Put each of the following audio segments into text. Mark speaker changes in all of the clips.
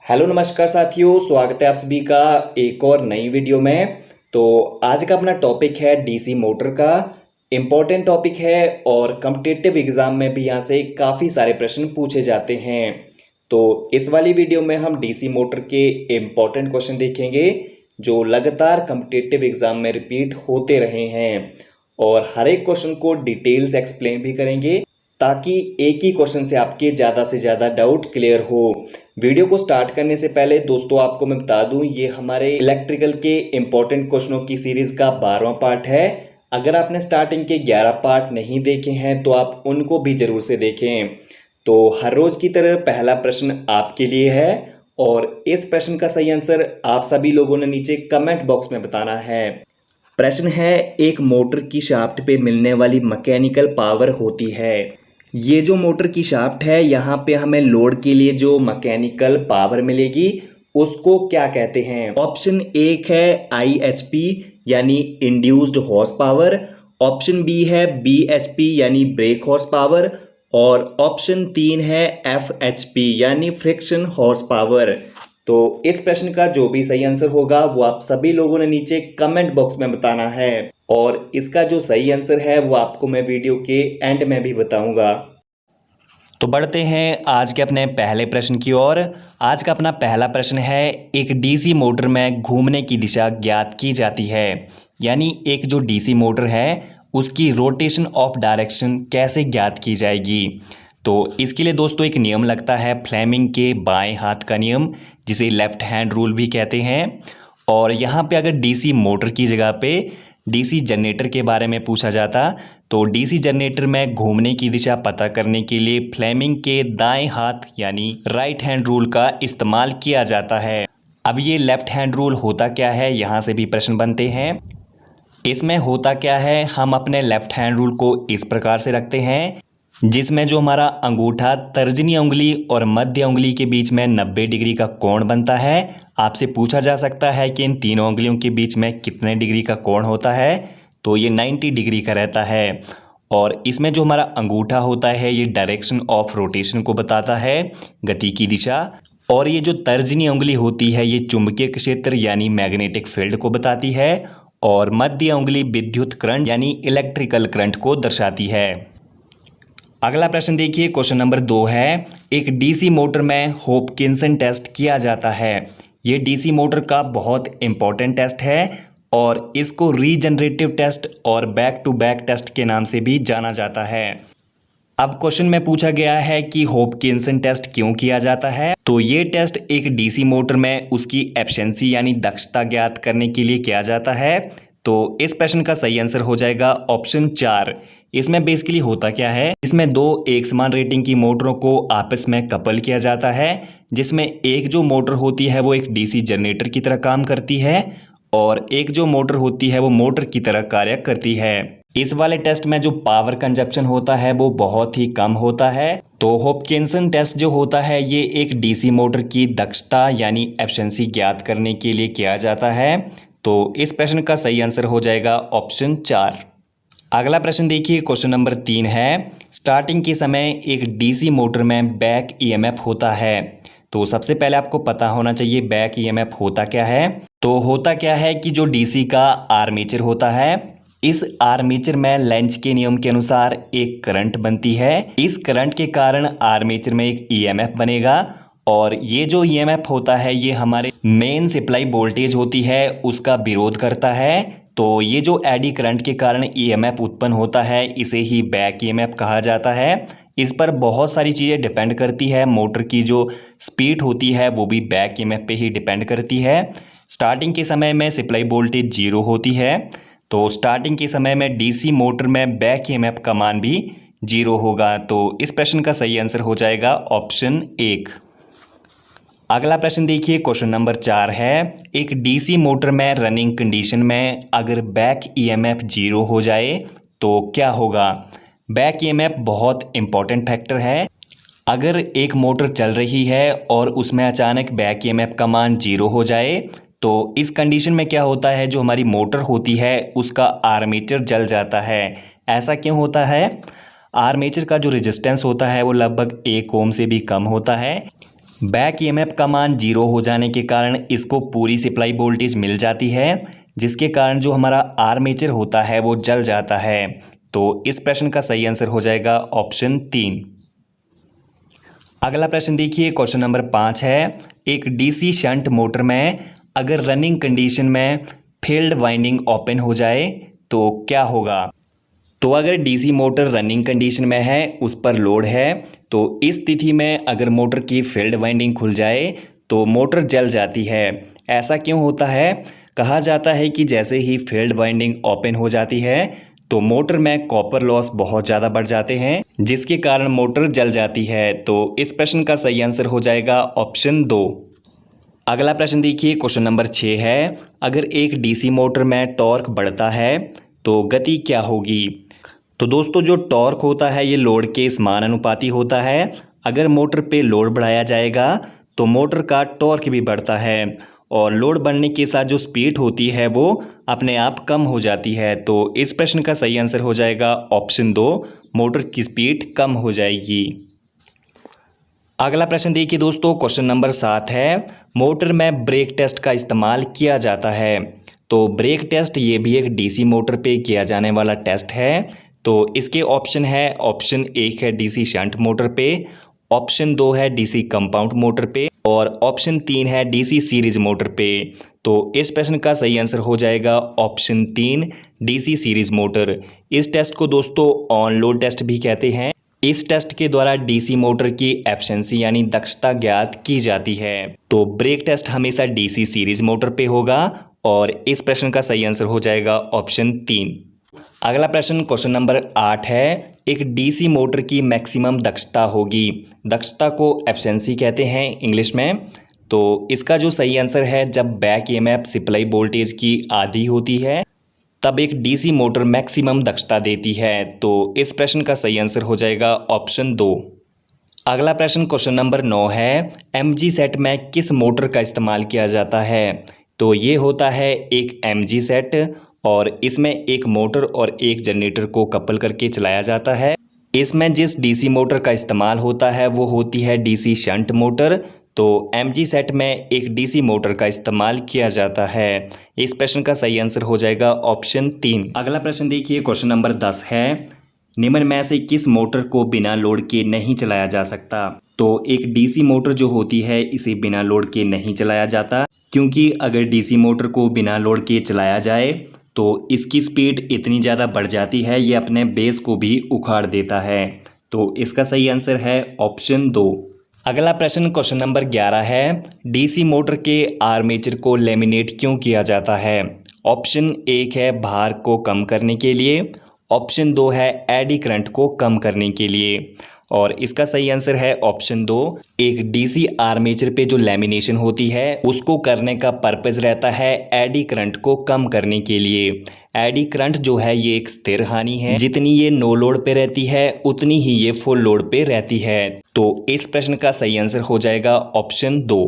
Speaker 1: Hello नमस्कार साथियों, स्वागत है आप सभी का एक और नई वीडियो में। तो आज का अपना टॉपिक है डीसी मोटर का। इम्पोर्टेंट टॉपिक है और कॉम्पिटिटिव एग्जाम में भी यहाँ से काफ़ी सारे प्रश्न पूछे जाते हैं। तो इस वाली वीडियो में हम डीसी मोटर के इम्पोर्टेंट क्वेश्चन देखेंगे जो लगातार कॉम्पिटिटिव एग्जाम में रिपीट होते रहे हैं और हर एक क्वेश्चन को डिटेल्स एक्सप्लेन भी करेंगे ताकि एक ही क्वेश्चन से आपके ज़्यादा से ज़्यादा डाउट क्लियर हो। वीडियो को स्टार्ट करने से पहले दोस्तों आपको मैं बता दूं, ये हमारे इलेक्ट्रिकल के इम्पोर्टेंट क्वेश्चनों की सीरीज का 12वां पार्ट है। अगर आपने स्टार्टिंग के 11 पार्ट नहीं देखे हैं तो आप उनको भी जरूर से देखें। तो हर रोज की तरह पहला प्रश्न आपके लिए है और इस प्रश्न का सही आंसर आप सभी लोगों ने नीचे कमेंट बॉक्स में बताना है। प्रश्न है, एक मोटर की शाफ्ट पे मिलने वाली मैकेनिकल पावर होती है। ये जो मोटर की शाफ्ट है यहाँ पे हमें लोड के लिए जो मैकेनिकल पावर मिलेगी उसको क्या कहते हैं। ऑप्शन एक है IHP यानी induced horse power, option B है BHP यानी ब्रेक हॉर्स पावर और ऑप्शन 3 है FHP यानी फ्रिक्शन हॉर्स पावर। तो इस प्रश्न का जो भी सही आंसर होगा वो आप सभी लोगों ने नीचे कमेंट बॉक्स में बताना है और इसका जो सही आंसर है वो आपको मैं वीडियो के एंड में भी बताऊंगा। तो बढ़ते हैं आज के अपने पहले प्रश्न की ओर। आज का अपना पहला प्रश्न है, एक डीसी मोटर में घूमने की दिशा ज्ञात की जाती है। यानी एक जो डीसी मोटर है उसकी रोटेशन ऑफ डायरेक्शन कैसे ज्ञात की जाएगी। तो इसके लिए दोस्तों एक नियम लगता है फ्लेमिंग के बाएं हाथ का नियम, जिसे लेफ्ट हैंड रूल भी कहते हैं। और यहाँ पे अगर डीसी मोटर की जगह पे डीसी जनरेटर के बारे में पूछा जाता तो डीसी जनरेटर में घूमने की दिशा पता करने के लिए फ्लेमिंग के दाएं हाथ यानी राइट हैंड रूल का इस्तेमाल किया जाता है। अब ये लेफ्ट हैंड रूल होता क्या है, यहाँ से भी प्रश्न बनते हैं। इसमें होता क्या है, हम अपने लेफ्ट हैंड रूल को इस प्रकार से रखते हैं जिसमें जो हमारा अंगूठा तर्जनी उंगली और मध्य उंगली के बीच में 90 डिग्री का कोण बनता है। आपसे पूछा जा सकता है कि इन तीनों उंगलियों के बीच में कितने डिग्री का कोण होता है, तो ये 90 डिग्री का रहता है। और इसमें जो हमारा अंगूठा होता है ये डायरेक्शन ऑफ रोटेशन को बताता है, गति की दिशा। और ये जो तर्जनी उंगली होती है ये चुंबकीय क्षेत्र यानी मैग्नेटिक फील्ड को बताती है और मध्य उंगली विद्युत करंट यानी इलेक्ट्रिकल करंट को दर्शाती है। अगला प्रश्न देखिए, क्वेश्चन नंबर 2 है, एक डीसी मोटर में होपकिंसन टेस्ट किया जाता है। ये डीसी मोटर का बहुत इंपॉर्टेंट टेस्ट है और इसको रीजनरेटिव टेस्ट और बैक टू बैक टेस्ट के नाम से भी जाना जाता है। अब क्वेश्चन में पूछा गया है कि होपकिंसन टेस्ट क्यों किया जाता है। तो ये टेस्ट एक डीसी मोटर में उसकी एफिशिएंसी यानी दक्षता ज्ञात करने के लिए किया जाता है। तो इस प्रश्न का सही आंसर हो जाएगा ऑप्शन 4। इसमें बेसिकली होता क्या है, इसमें दो एक समान रेटिंग की मोटरों को आपस में कपल किया जाता है, जिसमें एक जो मोटर होती है वो एक डीसी जनरेटर की तरह काम करती है और एक जो मोटर होती है वो मोटर की तरह कार्य करती है। इस वाले टेस्ट में जो पावर कंजप्शन होता है वो बहुत ही कम होता है। तो होपकिंसन टेस्ट जो होता है ये एक डीसी मोटर की दक्षता यानी एफिशिएंसी ज्ञात करने के लिए किया जाता है। तो इस प्रश्न का सही आंसर हो जाएगा ऑप्शन 4। अगला प्रश्न देखिए, क्वेश्चन नंबर 3 है, स्टार्टिंग के समय एक डीसी मोटर में बैक ईएमएफ होता है। तो सबसे पहले आपको पता होना चाहिए बैक ईएमएफ होता क्या है। तो होता क्या है कि जो डीसी का आर्मेचर होता है, इस आर्मेचर में लेंज के नियम के अनुसार एक करंट बनती है। इस करंट के कारण आर्मेचर में एक ईएमएफ बनेगा और ये जो ईएमएफ होता है ये हमारे मेन सप्लाई वोल्टेज होती है उसका विरोध करता है। तो ये जो एडी करंट के कारण ईएमएफ उत्पन्न होता है इसे ही बैक ईएमएफ कहा जाता है। इस पर बहुत सारी चीज़ें डिपेंड करती है, मोटर की जो स्पीड होती है वो भी बैक ईएमएफ पे ही डिपेंड करती है। स्टार्टिंग के समय में सप्लाई वोल्टेज 0 होती है, तो स्टार्टिंग के समय में डीसी मोटर में बैक ईएमएफ का मान भी 0 होगा। तो इस प्रश्न का सही आंसर हो जाएगा ऑप्शन 1। अगला प्रश्न देखिए, क्वेश्चन नंबर 4 है, एक डीसी मोटर में रनिंग कंडीशन में अगर बैक ईएमएफ 0 हो जाए तो क्या होगा। बैक ईएमएफ बहुत इंपॉर्टेंट फैक्टर है। अगर एक मोटर चल रही है और उसमें अचानक बैक ईएमएफ का मान 0 हो जाए तो इस कंडीशन में क्या होता है, जो हमारी मोटर होती है उसका आर्मेचर जल जाता है। ऐसा क्यों होता है, आर्मेचर का जो रेजिस्टेंस होता है वो लगभग 1 ओम से भी कम होता है। बैक ईएमएफ का मान 0 हो जाने के कारण इसको पूरी सप्लाई वोल्टेज मिल जाती है, जिसके कारण जो हमारा आर्मेचर होता है वो जल जाता है। तो इस प्रश्न का सही आंसर हो जाएगा ऑप्शन 3। अगला प्रश्न देखिए, क्वेश्चन नंबर 5 है, एक डीसी शंट मोटर में अगर रनिंग कंडीशन में फील्ड वाइंडिंग ओपन हो जाए तो क्या होगा। तो अगर डीसी मोटर रनिंग कंडीशन में है, उस पर लोड है, तो इस स्थिति में अगर मोटर की फील्ड वाइंडिंग खुल जाए तो मोटर जल जाती है। ऐसा क्यों होता है? कहा जाता है कि जैसे ही फील्ड वाइंडिंग ओपन हो जाती है तो मोटर में कॉपर लॉस बहुत ज़्यादा बढ़ जाते हैं, जिसके कारण मोटर जल जाती है। तो इस प्रश्न का सही आंसर हो जाएगा ऑप्शन 2। अगला प्रश्न देखिए, क्वेश्चन नंबर 6 है, अगर एक डीसी मोटर में टॉर्क बढ़ता है तो गति क्या होगी। तो दोस्तों जो टॉर्क होता है ये लोड के समानुपाती होता है। अगर मोटर पे लोड बढ़ाया जाएगा तो मोटर का टॉर्क भी बढ़ता है, और लोड बढ़ने के साथ जो स्पीड होती है वो अपने आप कम हो जाती है। तो इस प्रश्न का सही आंसर हो जाएगा ऑप्शन 2, मोटर की स्पीड कम हो जाएगी। अगला प्रश्न देखिए दोस्तों, क्वेश्चन नंबर 7 है, मोटर में ब्रेक टेस्ट का इस्तेमाल किया जाता है। तो ब्रेक टेस्ट ये भी एक डीसी मोटर पे किया जाने वाला टेस्ट है। तो इसके ऑप्शन है, ऑप्शन 1 है डीसी शंट मोटर पे, ऑप्शन 2 है डीसी कंपाउंड मोटर पे, और ऑप्शन 3 है डीसी सीरीज मोटर पे। तो इस प्रश्न का सही आंसर हो जाएगा ऑप्शन 3, डीसी सीरीज मोटर। इस टेस्ट को दोस्तों ऑन लोड टेस्ट भी कहते हैं। इस टेस्ट के द्वारा डीसी मोटर की एफिशिएंसी यानी दक्षता ज्ञात की जाती है। तो ब्रेक टेस्ट हमेशा डीसी सीरीज मोटर पे होगा, और इस प्रश्न का सही आंसर हो जाएगा ऑप्शन 3। अगला प्रश्न क्वेश्चन नंबर 8 है, एक डीसी मोटर की मैक्सिमम दक्षता होगी। दक्षता को एफिशिएंसी कहते हैं इंग्लिश में। तो इसका जो सही आंसर है, जब बैक ईएमएफ सप्लाई वोल्टेज की आधी होती है तब एक डीसी मोटर मैक्सिमम दक्षता देती है। तो इस प्रश्न का सही आंसर हो जाएगा ऑप्शन 2। अगला प्रश्न क्वेश्चन नंबर 9 है, एमजी सेट में किस मोटर का इस्तेमाल किया जाता है। तो ये होता है एक एमजी सेट, और इसमें एक मोटर और एक जनरेटर को कपल करके चलाया जाता है। इसमें जिस डीसी मोटर का इस्तेमाल होता है वो होती है डीसी शंट मोटर। तो एमजी सेट में एक डीसी मोटर का इस्तेमाल किया जाता है। इस प्रश्न का सही आंसर हो जाएगा ऑप्शन 3। अगला प्रश्न देखिए, क्वेश्चन नंबर 10 है, निम्न में से किस मोटर को बिना लोड के नहीं चलाया जा सकता। तो एक डीसी मोटर जो होती है इसे बिना लोड के नहीं चलाया जाता, क्योंकि अगर डीसी मोटर को बिना लोड के चलाया जाए तो इसकी स्पीड इतनी ज़्यादा बढ़ जाती है, ये अपने बेस को भी उखाड़ देता है। तो इसका सही आंसर है ऑप्शन 2। अगला प्रश्न क्वेश्चन नंबर 11 है, डीसी मोटर के आर्मेचर को लेमिनेट क्यों किया जाता है। ऑप्शन 1 है भार को कम करने के लिए, ऑप्शन 2 है एडी करंट को कम करने के लिए, और इसका सही आंसर है ऑप्शन 2। एक डीसी आर्मेचर पे जो लेमिनेशन होती है उसको करने का पर्पस रहता है एडी करंट को कम करने के लिए। एडी करंट जो है ये एक स्थिर हानि है, जितनी ये नो लोड पे रहती है उतनी ही ये फुल लोड पे रहती है। तो इस प्रश्न का सही आंसर हो जाएगा ऑप्शन 2।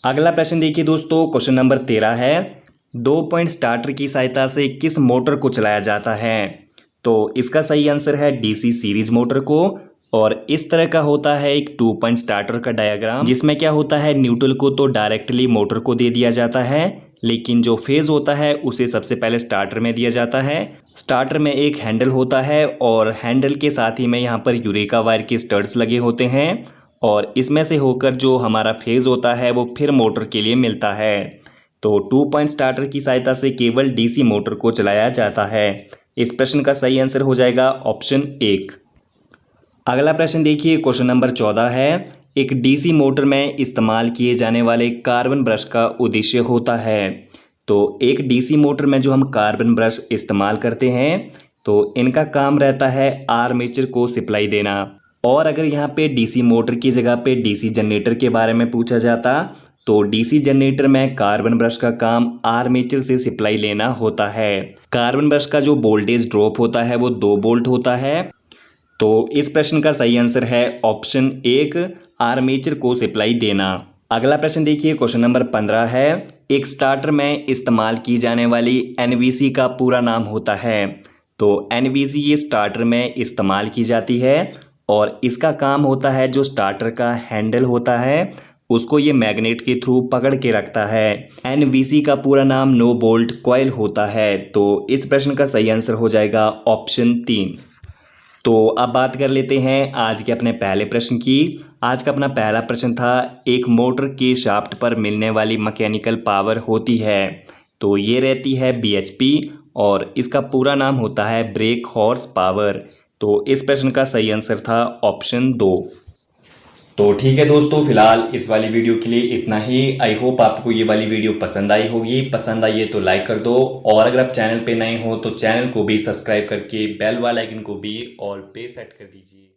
Speaker 1: अगला प्रश्न देखिए दोस्तों, क्वेश्चन नंबर 13 है, 2 पॉइंट स्टार्टर की सहायता से किस मोटर को चलाया जाता है। तो इसका सही आंसर है डीसी सीरीज मोटर को, और इस तरह का होता है एक 2 पॉइंट स्टार्टर का डायग्राम, जिसमें क्या होता है न्यूट्रल को तो डायरेक्टली मोटर को दे दिया जाता है, लेकिन जो फेज होता है उसे सबसे पहले स्टार्टर में दिया जाता है। स्टार्टर में एक हैंडल होता है, और हैंडल के साथ ही में यहाँ पर यूरेका वायर के स्टड्स लगे होते हैं, और इसमें से होकर जो हमारा फेज होता है वो फिर मोटर के लिए मिलता है। तो 2 पॉइंट स्टार्टर की सहायता से केवल डीसी मोटर को चलाया जाता है। इस प्रश्न का सही आंसर हो जाएगा ऑप्शन 1। अगला प्रश्न देखिए, क्वेश्चन नंबर 14 है, एक डीसी मोटर में इस्तेमाल किए जाने वाले कार्बन ब्रश का उद्देश्य होता है। तो एक डीसी मोटर में जो हम कार्बन ब्रश इस्तेमाल करते हैं तो इनका काम रहता है आर्मेचर को सप्लाई देना। और अगर यहाँ पे डीसी मोटर की जगह पे डीसी जनरेटर के बारे में पूछा जाता तो डीसी जनरेटर में कार्बन ब्रश का काम आर्मेचर से सप्लाई लेना होता है। कार्बन ब्रश का जो वोल्टेज ड्रॉप होता है वो 2 वोल्ट होता है। तो इस प्रश्न का सही आंसर है ऑप्शन 1, आर्मेचर को सप्लाई देना। अगला प्रश्न देखिए, क्वेश्चन नंबर 15 है, एक स्टार्टर में इस्तेमाल की जाने वाली एनवीसी का पूरा नाम होता है। तो एनवीसी ये स्टार्टर में इस्तेमाल की जाती है, और इसका काम होता है जो स्टार्टर का हैंडल होता है उसको ये मैग्नेट के थ्रू पकड़ के रखता है। एनवीसी का पूरा नाम नो बोल्ट कॉइल होता है। तो इस प्रश्न का सही आंसर हो जाएगा ऑप्शन 3। तो अब बात कर लेते हैं आज के अपने पहले प्रश्न की। आज का अपना पहला प्रश्न था, एक मोटर के शाफ्ट पर मिलने वाली मैकेनिकल पावर होती है, तो ये रहती है bhp और इसका पूरा नाम होता है ब्रेक हॉर्स पावर। तो इस प्रश्न का सही आंसर था ऑप्शन 2। तो ठीक है दोस्तों, फिलहाल इस वाली वीडियो के लिए इतना ही। आई होप आपको ये वाली वीडियो पसंद आई होगी। पसंद आई है तो लाइक कर दो और अगर आप चैनल पे नए हो तो चैनल को भी सब्सक्राइब करके बेल वाला आइकन को भी ऑल पे सेट कर दीजिए।